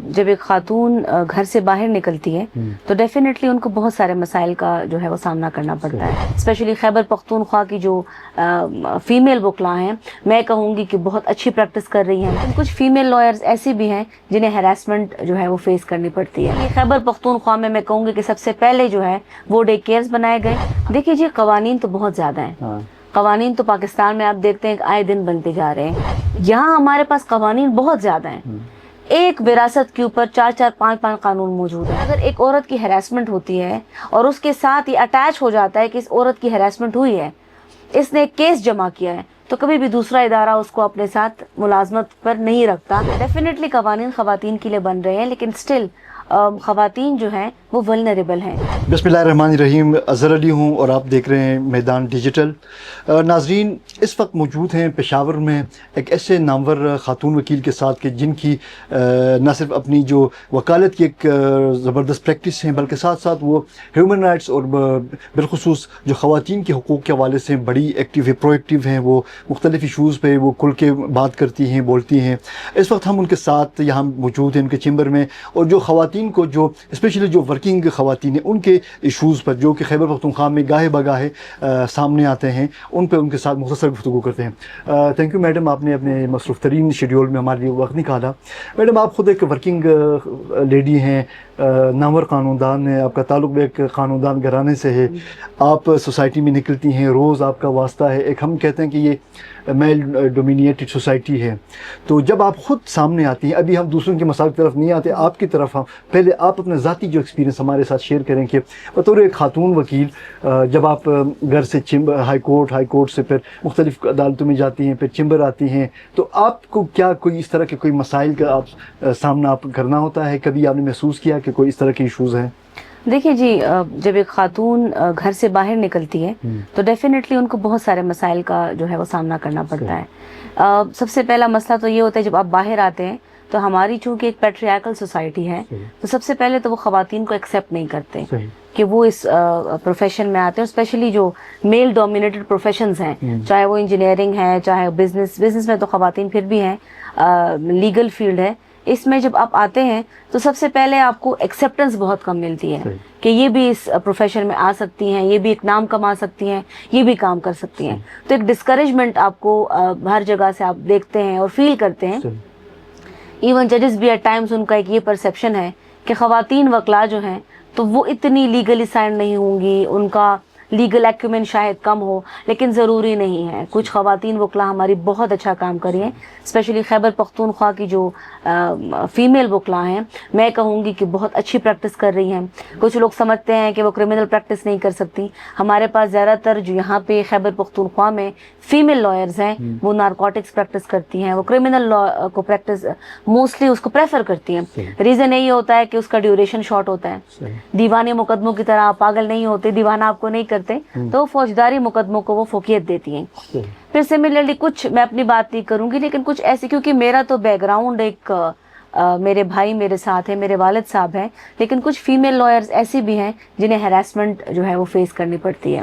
جب ایک خاتون گھر سے باہر نکلتی ہے تو ڈیفینیٹلی ان کو بہت سارے مسائل کا جو ہے وہ سامنا کرنا پڑتا ہے. اسپیشلی خیبر پختونخوا کی جو فیمیل وکلاء ہیں, میں کہوں گی کہ بہت اچھی پریکٹس کر رہی ہیں. کچھ فیمیل لائرز ایسی بھی ہیں جنہیں ہراسمنٹ جو ہے وہ فیس کرنی پڑتی ہے. خیبر پختونخوا میں کہوں گی کہ سب سے پہلے جو ہے وہ ڈے کیئرز بنائے گئے. دیکھیے جی, قوانین تو بہت زیادہ ہیں. قوانین تو پاکستان میں آپ دیکھتے ہیں کہ آئے دن بنتے جا رہے ہیں. یہاں ہمارے پاس قوانین بہت زیادہ ہیں. ایک وراثت کے اوپر 4-4 5-5 قانون موجود ہیں. اگر ایک عورت کی ہراسمنٹ ہوتی ہے اور اس کے ساتھ یہ اٹیچ ہو جاتا ہے کہ اس عورت کی ہراسمنٹ ہوئی ہے, اس نے ایک کیس جمع کیا ہے, تو کبھی بھی دوسرا ادارہ اس کو اپنے ساتھ ملازمت پر نہیں رکھتا. ڈیفینیٹلی قوانین خواتین کے لیے بن رہے ہیں, لیکن سٹل خواتین جو ہیں وہ ولنریبل ہیں. بسم اللہ الرحمن الرحیم. اظہر علی ہوں اور آپ دیکھ رہے ہیں میدان ڈیجیٹل. ناظرین, اس وقت موجود ہیں پشاور میں ایک ایسے نامور خاتون وکیل کے ساتھ کہ جن کی نہ صرف اپنی جو وکالت کی ایک زبردست پریکٹس ہیں, بلکہ ساتھ ساتھ وہ ہیومن رائٹس اور بالخصوص جو خواتین کے حقوق کے حوالے سے بڑی ایکٹیو ہے, پرو ایکٹیو ہیں. وہ مختلف ایشوز پہ وہ کھل کے بات کرتی ہیں, بولتی ہیں. اس وقت ہم ان کے ساتھ یہاں موجود ہیں ان کے چیمبر میں, اور جو خواتین کو جو اسپیشلی جو ورکنگ خواتین ہیں ان کے ایشوز پر جو کہ خیبر پختونخوا میں گاہے بگاہے سامنے آتے ہیں, ان پہ ان کے ساتھ مختصر گفتگو کرتے ہیں. تھینک یو میڈم, آپ نے اپنے مصروف ترین شیڈیول میں ہمارے لیے وقت نکالا. میڈم, آپ خود ایک ورکنگ لیڈی ہیں, نامور قانوندان ہیں, آپ کا تعلق بھی ایک خاندان گھرانے سے ہے. آپ سوسائٹی میں نکلتی ہیں, روز آپ کا واسطہ ہے. ایک ہم کہتے ہیں کہ یہ میل ڈومینیٹڈ سوسائٹی ہے. تو جب آپ خود سامنے آتی ہیں, ابھی ہم دوسروں کے مسائل کی طرف نہیں آتے, آپ کی طرف ہم پہلے آپ اپنا ذاتی جو ایکسپیرینس ہمارے ساتھ شیئر کریں کہ بطور ایک خاتون وکیل جب آپ گھر سے ہائی کورٹ سے پھر مختلف عدالتوں میں جاتی ہیں, پھر چیمبر آتی ہیں, تو آپ کو کیا کوئی اس طرح کے کوئی مسائل کا آپ سامنا آپ کرنا ہوتا ہے؟ کبھی آپ نے محسوس کیا کہ کوئی اس طرح کے ایشوز ہیں؟ دیکھیے جی, جب ایک خاتون گھر سے باہر نکلتی ہے تو ڈیفینیٹلی ان کو بہت سارے مسائل کا جو ہے وہ سامنا کرنا پڑتا ہے. سب سے پہلا مسئلہ تو یہ ہوتا ہے جب آپ باہر آتے ہیں تو ہماری چونکہ ایک پیٹریارکل سوسائٹی ہے, تو سب سے پہلے تو وہ خواتین کو ایکسیپٹ نہیں کرتے کہ وہ اس پروفیشن میں آتے ہیں. اسپیشلی جو میل ڈومینیٹڈ پروفیشنز ہیں, چاہے وہ انجینئرنگ ہے, چاہے بزنس میں تو خواتین پھر بھی ہیں, لیگل فیلڈ ہے, اس میں جب آپ آتے ہیں تو سب سے پہلے آپ کو ایکسیپٹنس بہت کم ملتی ہے کہ یہ بھی اس پروفیشن میں آ سکتی ہیں, یہ بھی ایک نام کما سکتی ہیں, یہ بھی کام کر سکتی ہیں. تو ایک ڈسکریجمنٹ آپ کو ہر جگہ سے آپ دیکھتے ہیں اور فیل کرتے ہیں. ایون ججز بھی ایٹ ٹائمز ان کا ایک یہ پرسیپشن ہے کہ خواتین وکلاء جو ہیں تو وہ اتنی لیگلی سائنڈ نہیں ہوں گی, ان کا لیگل ایکومن شاید کم ہو, لیکن ضروری نہیں ہے. کچھ خواتین وکلاء ہماری بہت اچھا کام کری ہیں. اسپیشلی خیبر پختونخوا کی جو فیمیل وکلاء ہیں, میں کہوں گی کہ بہت اچھی پریکٹس کر رہی ہیں. کچھ لوگ سمجھتے ہیں کہ وہ کرمنل پریکٹس نہیں کر سکتی. ہمارے پاس زیادہ تر جو یہاں پہ خیبر پختونخوا میں فیمیل لائرز ہیں وہ نارکوٹکس پریکٹس کرتی ہیں, وہ کرمنل لا کو پریکٹس موسٹلی اس کو پریفر کرتی ہیں. ریزن یہی ہوتا ہے کہ اس کا ڈیوریشن شارٹ ہوتا ہے. دیوانے مقدموں کی طرح آپ پاگل نہیں ہوتے, دیوانہ آپ کو نہیں کرتے, تو فوجداری مقدموں کو وہ فوقیت دیتی ہیں. پھر سملرلی کچھ, میں اپنی بات نہیں کروں گی, لیکن کچھ ایسے, کیونکہ میرا تو بیک گراؤنڈ ایک میرے بھائی میرے ساتھ ہیں, میرے والد صاحب ہیں, لیکن کچھ فیمیل لائرز ایسی بھی ہیں جنہیں ہراسمنٹ جو ہے وہ فیس کرنی پڑتی ہے.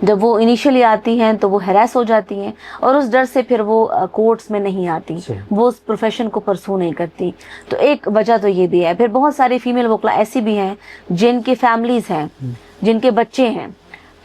جب وہ انیشلی آتی ہیں تو وہ ہراس ہو جاتی ہیں, اور اس ڈر سے پھر وہ کورٹس میں نہیں آتی, وہ اس پروفیشن کو پرسو نہیں کرتی. تو ایک وجہ تو یہ بھی ہے. پھر بہت ساری فیمیل وکلاء ایسی بھی ہیں جن کی فیملیز ہیں, جن کے بچے ہیں.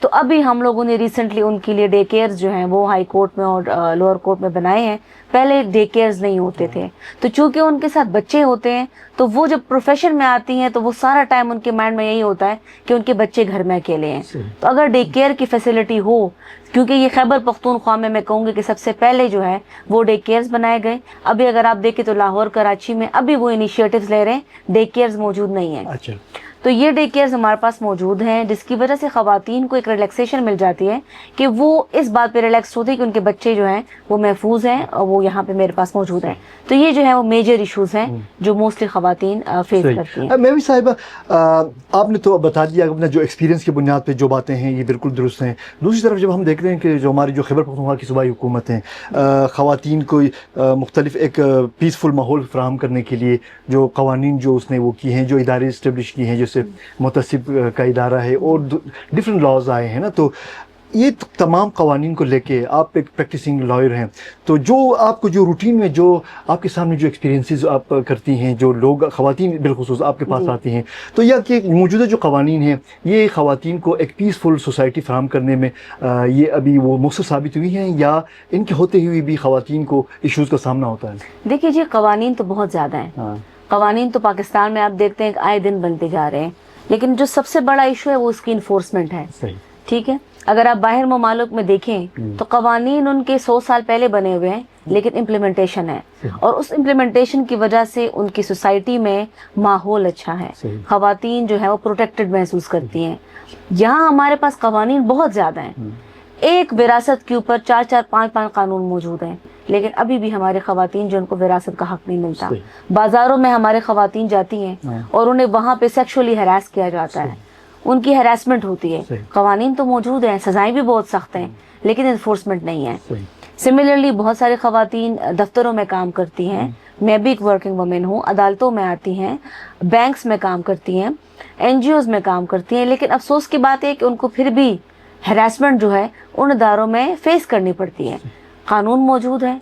تو ابھی ہم لوگوں نے ریسنٹلی ان کے لیے ڈے کیئرز جو ہیں وہ ہائی کورٹ میں اور لوور کورٹ میں بنائے ہیں. پہلے ڈے کیئرز نہیں ہوتے تھے, تو چونکہ ان کے ساتھ بچے ہوتے ہیں تو وہ جب پروفیشن میں آتی ہیں تو وہ سارا ٹائم ان کے مائنڈ میں یہی ہوتا ہے کہ ان کے بچے گھر میں اکیلے ہیں. تو اگر ڈے کیئر کی فیسلٹی ہو, کیونکہ یہ خیبر پختونخوا میں کہوں گی کہ سب سے پہلے جو ہے وہ ڈے کیئرز بنائے گئے. ابھی اگر آپ دیکھیں تو لاہور, کراچی میں ابھی وہ انیشیٹوز لے رہے ہیں, ڈے کیئرز موجود نہیں ہیں. تو یہ ڈے کیئرز ہمارے پاس موجود ہیں, جس کی وجہ سے خواتین کو ایک ریلیکسیشن مل جاتی ہے کہ وہ اس بات پہ ریلیکس ہوتی ہے کہ ان کے بچے جو ہیں وہ محفوظ ہیں اور وہ یہاں پہ میرے پاس موجود ہیں. تو یہ جو ہے وہ میجر ایشوز ہیں جو موسٹلی خواتین فیس کرتی ہیں. میں بھی صاحبہ, آپ نے تو بتا دیا اپنا جو ایکسپیرینس کی بنیاد پہ جو باتیں ہیں یہ بالکل درست ہیں. دوسری طرف جب ہم دیکھ رہے ہیں کہ جو ہماری جو خیبر پختونخوا کی صوبائی حکومت ہیں, خواتین کو مختلف ایک پیسفل ماحول فراہم کرنے کے لیے جو قوانین جو اس نے وہ کی ہیں, جو ادارے اسٹیبلش کی ہیں, جیسے متصب کا ادارہ ہے اور ڈفرینٹ لاز آئے ہیں نا, تو یہ تمام قوانین کو لے کے آپ ایک پریکٹسنگ لائر ہیں، تو جو آپ کو جو روٹین میں جو آپ کے سامنے جو ایکسپیرینسز آپ کرتی ہیں، جو لوگ خواتین بالخصوص آپ کے پاس آتی ہیں، تو یا کہ موجودہ جو قوانین ہیں یہ خواتین کو ایک پیسفل سوسائٹی فراہم کرنے میں یہ ابھی وہ مؤثر ثابت ہوئی ہیں، یا ان کے ہوتے ہوئے بھی خواتین کو ایشوز کا سامنا ہوتا ہے؟ دیکھیے جی، قوانین تو بہت زیادہ ہیں، قوانین تو پاکستان میں آپ دیکھتے ہیں کہ آئے دن بنتے جا رہے ہیں، لیکن جو سب سے بڑا ایشو ہے وہ اس کی انفورسمنٹ ہے. صحیح. ٹھیک ہے، اگر آپ باہر ممالک میں دیکھیں تو قوانین ان کے 100 سال پہلے بنے ہوئے ہیں، لیکن امپلیمنٹیشن ہے، اور اس امپلیمنٹیشن کی وجہ سے ان کی سوسائٹی میں ماحول اچھا ہے، خواتین جو ہے وہ پروٹیکٹڈ محسوس کرتی ہیں. یہاں ہمارے پاس قوانین بہت زیادہ ہیں، ایک وراثت کے اوپر 4 5 قانون موجود ہیں، لیکن ابھی بھی ہمارے خواتین جو ان کو وراثت کا حق نہیں ملتا. بازاروں میں ہمارے خواتین جاتی ہیں اور انہیں وہاں پہ سیکشولی ہراس کیا جاتا ہے، ان کی ہراسمنٹ ہوتی ہے. قوانین تو موجود ہیں، سزائیں بھی بہت سخت ہیں، لیکن انفورسمنٹ نہیں ہے. سملرلی بہت ساری خواتین دفتروں میں کام کرتی ہیں، میں بھی ایک ورکنگ وومن ہوں، عدالتوں میں آتی ہیں، بینکس میں کام کرتی ہیں، این جی اوز میں کام کرتی ہیں، لیکن افسوس کی بات ہے کہ ان کو پھر بھی ہراسمنٹ جو ہے ان اداروں میں فیس کرنی پڑتی ہے. قانون موجود ہے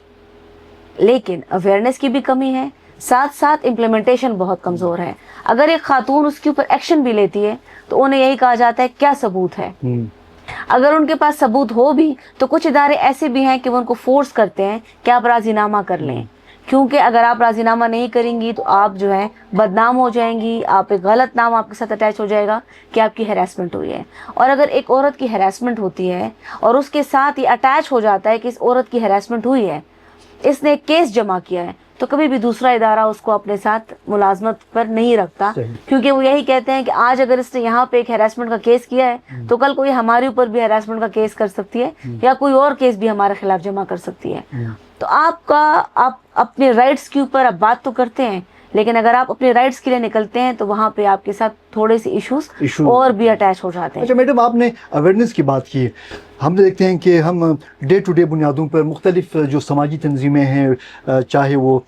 لیکن اویئرنیس کی بھی کمی ہے، ساتھ ساتھ امپلیمنٹیشن بہت کمزور ہے. اگر ایک خاتون اس کے اوپر ایکشن بھی لیتی ہے تو انہیں یہی کہا جاتا ہے کیا ثبوت ہے. اگر ان کے پاس ثبوت ہو بھی تو کچھ ادارے ایسے بھی ہیں کہ وہ ان کو فورس کرتے ہیں کہ آپ راضی نامہ کر لیں، کیونکہ اگر آپ راضی نامہ نہیں کریں گی تو آپ جو ہے بدنام ہو جائیں گی، آپ ایک غلط نام آپ کے ساتھ اٹیچ ہو جائے گا کہ آپ کی ہراسمنٹ ہوئی ہے. اور اگر ایک عورت کی ہراسمنٹ ہوتی ہے اور اس کے ساتھ یہ اٹیچ ہو جاتا ہے کہ اس عورت کی ہراسمنٹ ہوئی ہے، اس نے ایک کیس جمع کیا ہے، تو کبھی بھی دوسرا ادارہ اس کو اپنے ساتھ ملازمت پر نہیں رکھتا، کیونکہ وہ یہی کہتے ہیں کہ آج اگر اس نے یہاں پہ ایک ہراسمنٹ کا کیس کیا ہے تو کل کوئی ہمارے اوپر بھی ہراسمنٹ کا کیس کر سکتی ہے، یا کوئی اور کیس بھی ہمارے خلاف جمع کر سکتی ہے. تو آپ اپنے رائٹس کے اوپر آپ بات تو کرتے ہیں، لیکن اگر آپ اپنے رائٹس کے لیے نکلتے ہیں تو وہاں پہ آپ کے ساتھ تھوڑے سے ایشوز اور بھی اٹیچ ہو جاتے ہیں. اچھا میڈم، آپ نے اویئرنیس کی بات کی. ہم دیکھتے ہیں کہ ہم ڈے ٹو ڈے بنیادوں پر مختلف جو سماجی تنظیمیں ہیں، چاہے وہ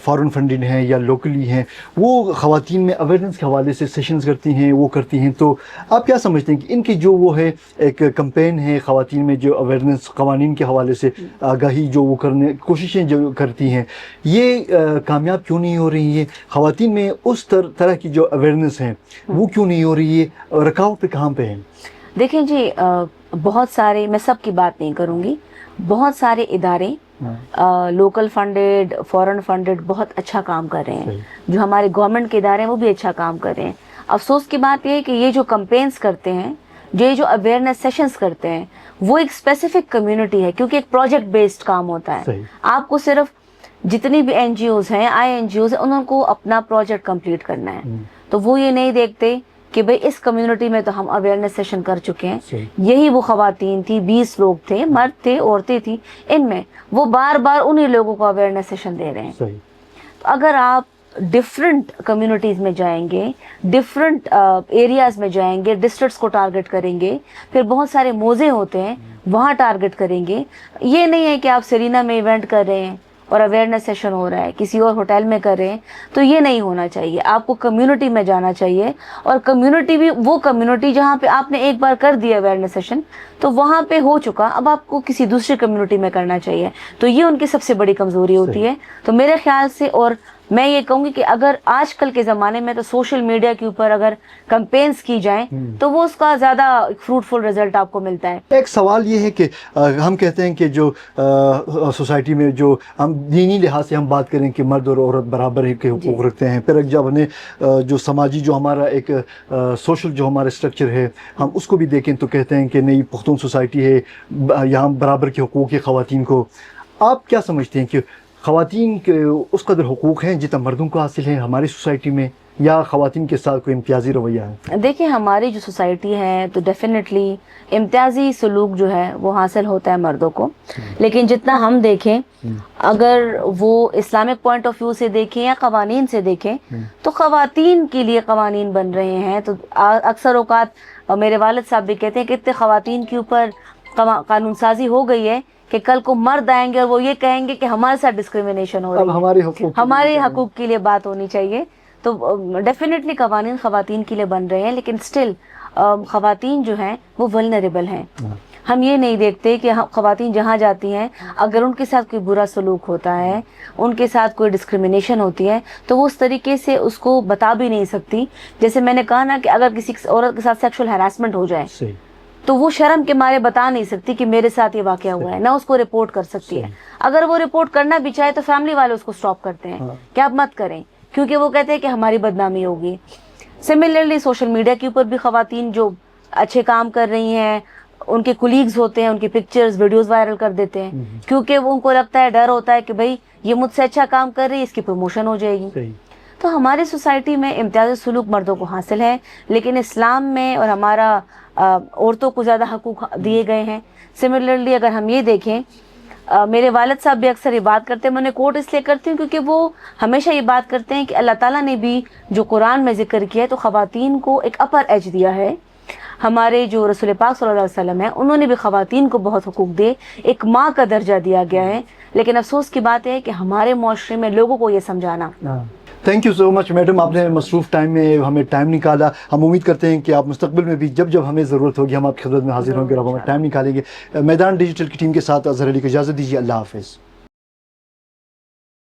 فارن فنڈڈ ہیں یا لوکلی ہیں، وہ خواتین میں اویئرنیس کے حوالے سے سیشنز کرتی ہیں، وہ کرتی ہیں. تو آپ کیا سمجھتے ہیں کہ ان کی جو وہ ہے ایک کمپین ہے خواتین میں، جو اویئرنیس قوانین کے حوالے سے آگاہی جو وہ کرنے کوششیں جو کرتی ہیں، یہ کامیاب کیوں نہیں ہو رہی ہے؟ خواتین میں اس طرح کی جو اویئرنیس ہے وہ کیوں نہیں ہو رہی ہے؟ رکاوٹ پہ کہاں پہ ہے؟ دیکھیں جی، بہت سارے، میں سب کی بات نہیں کروں گی، بہت سارے ادارے لوکل فنڈڈ، فورن فنڈڈ بہت اچھا کام کر رہے ہیں. جو ہمارے گورنمنٹ کے ادارے ہیں وہ بھی اچھا کام کر رہے ہیں. افسوس کی بات یہ ہے کہ یہ جو کمپینز کرتے ہیں، یہ جو اویئرنیس سیشنز کرتے ہیں، وہ ایک اسپیسیفک کمیونٹی ہے، کیونکہ ایک پروجیکٹ بیسڈ کام ہوتا ہے. آپ کو صرف جتنی بھی این جی اوز ہیں، آئی این جی اوز ہیں، انہوں کو اپنا پروجیکٹ کمپلیٹ کرنا ہے. تو وہ یہ نہیں دیکھتے کہ بھئی اس کمیونٹی میں تو ہم اویئرنیس سیشن کر چکے ہیں، یہی وہ خواتین تھی، 20 لوگ تھے، مرد تھے، عورتیں تھیں، ان میں وہ بار بار انہی لوگوں کو اویئرنیس سیشن دے رہے ہیں. تو اگر آپ ڈفرینٹ کمیونٹیز میں جائیں گے، ڈفرینٹ ایریاز میں جائیں گے، ڈسٹرکٹس کو ٹارگٹ کریں گے، پھر بہت سارے موزے ہوتے ہیں وہاں ٹارگٹ کریں گے. یہ نہیں ہے کہ آپ سرینا میں ایونٹ کر رہے ہیں اور اویئرنیس سیشن ہو رہا ہے، کسی اور ہوٹل میں کر رہے ہیں، تو یہ نہیں ہونا چاہیے. آپ کو کمیونٹی میں جانا چاہیے، اور کمیونٹی بھی وہ کمیونٹی جہاں پہ آپ نے ایک بار کر دیا اویئرنیس سیشن تو وہاں پہ ہو چکا، اب آپ کو کسی دوسری کمیونٹی میں کرنا چاہیے. تو یہ ان کی سب سے بڑی کمزوری ہوتی ہے. تو میرے خیال سے، اور میں یہ کہوں گی کہ اگر آج کل کے زمانے میں تو سوشل میڈیا کے اوپر اگر کمپینز کی جائیں تو وہ اس کا زیادہ فروٹفل رزلٹ آپ کو ملتا ہے. ایک سوال یہ ہے کہ ہم کہتے ہیں کہ جو سوسائٹی میں جو ہم دینی لحاظ سے ہم بات کریں کہ مرد اور عورت برابر کے حقوق رکھتے ہیں، پھر جب ہمیں جو سماجی جو ہمارا ایک سوشل جو ہمارا اسٹرکچر ہے ہم اس کو بھی دیکھیں تو کہتے ہیں کہ نئی پختون سوسائٹی ہے، یہاں برابر کے حقوق ہے خواتین کو. آپ کیا سمجھتے ہیں کہ خواتین کے اس قدر حقوق ہیں جتنا مردوں کو حاصل ہیں ہماری سوسائٹی میں، یا خواتین کے ساتھ کوئی امتیازی رویہ ہے؟ دیکھیں، ہماری جو سوسائٹی ہے تو ڈیفینیٹلی امتیازی سلوک جو ہے وہ حاصل ہوتا ہے مردوں کو، لیکن جتنا ہم دیکھیں، اگر وہ اسلامک پوائنٹ آف ویو سے دیکھیں یا قوانین سے دیکھیں تو خواتین کے لیے قوانین بن رہے ہیں. تو اکثر اوقات میرے والد صاحب بھی کہتے ہیں کہ اتنے خواتین کے اوپر قانون سازی ہو گئی ہے کہ کل کو مرد آئیں گے اور وہ یہ کہیں گے کہ ہمارے ساتھ ڈسکریمنیشن ہو رہی ہے، ہمارے حقوق کے لیے بات ہونی چاہیے. تو ڈیفینیٹلی قوانین خواتین کے لیے بن رہے ہیں، لیکن سٹل خواتین جو ہیں وہ ولنریبل ہیں. ہم یہ نہیں دیکھتے کہ خواتین جہاں جاتی ہیں اگر ان کے ساتھ کوئی برا سلوک ہوتا ہے، ان کے ساتھ کوئی ڈسکریمنیشن ہوتی ہے تو وہ اس طریقے سے اس کو بتا بھی نہیں سکتی. جیسے میں نے کہا نا کہ اگر کسی عورت کے ساتھ سیکشل ہراسمنٹ ہو جائے صحیح. تو وہ شرم کے مارے بتا نہیں سکتی کہ میرے ساتھ یہ واقعہ ہوا ہے، نہ اس کو رپورٹ کر سکتی ہے. اگر وہ رپورٹ کرنا بھی چاہے تو فیملی والے اس کو سٹاپ کرتے ہیں کہ آپ مت کریں، کیونکہ وہ کہتے ہیں کہ ہماری بدنامی ہوگی. سملرلی سوشل میڈیا کے اوپر بھی خواتین جو اچھے کام کر رہی ہیں، ان کے کولیگز ہوتے ہیں، ان کی پکچرز ویڈیوز وائرل کر دیتے ہیں کیونکہ وہ ان کو لگتا ہے، ڈر ہوتا ہے کہ بھئی یہ مجھ سے اچھا کام کر رہی ہے، اس کی پروموشن ہو جائے گی. صحیح. تو ہماری سوسائٹی میں امتیازی سلوک مردوں کو حاصل ہے، لیکن اسلام میں اور ہمارا عورتوں کو زیادہ حقوق دیے گئے ہیں. سملرلی اگر ہم یہ دیکھیں، میرے والد صاحب بھی اکثر یہ بات کرتے ہیں، میں انہیں کوٹ اس لیے کرتی ہوں کیونکہ وہ ہمیشہ یہ بات کرتے ہیں کہ اللہ تعالیٰ نے بھی جو قرآن میں ذکر کیا ہے تو خواتین کو ایک اپر ایج دیا ہے. ہمارے جو رسول پاک صلی اللہ علیہ وسلم ہیں انہوں نے بھی خواتین کو بہت حقوق دے، ایک ماں کا درجہ دیا گیا ہے. لیکن افسوس کی بات ہے کہ ہمارے معاشرے میں لوگوں کو یہ سمجھانا. Thank you so much madam, آپ نے مصروف ٹائم میں ہمیں ٹائم نکالا. ہم امید کرتے ہیں کہ آپ مستقبل میں بھی جب ہمیں ضرورت ہوگی ہم آپ کی خدمت میں حاضر ہوں گے اور ہم ٹائم نکالیں گے. میدان ڈیجیٹل کی ٹیم کے ساتھ اظہر علی کو اجازت دیجیے. اللہ حافظ.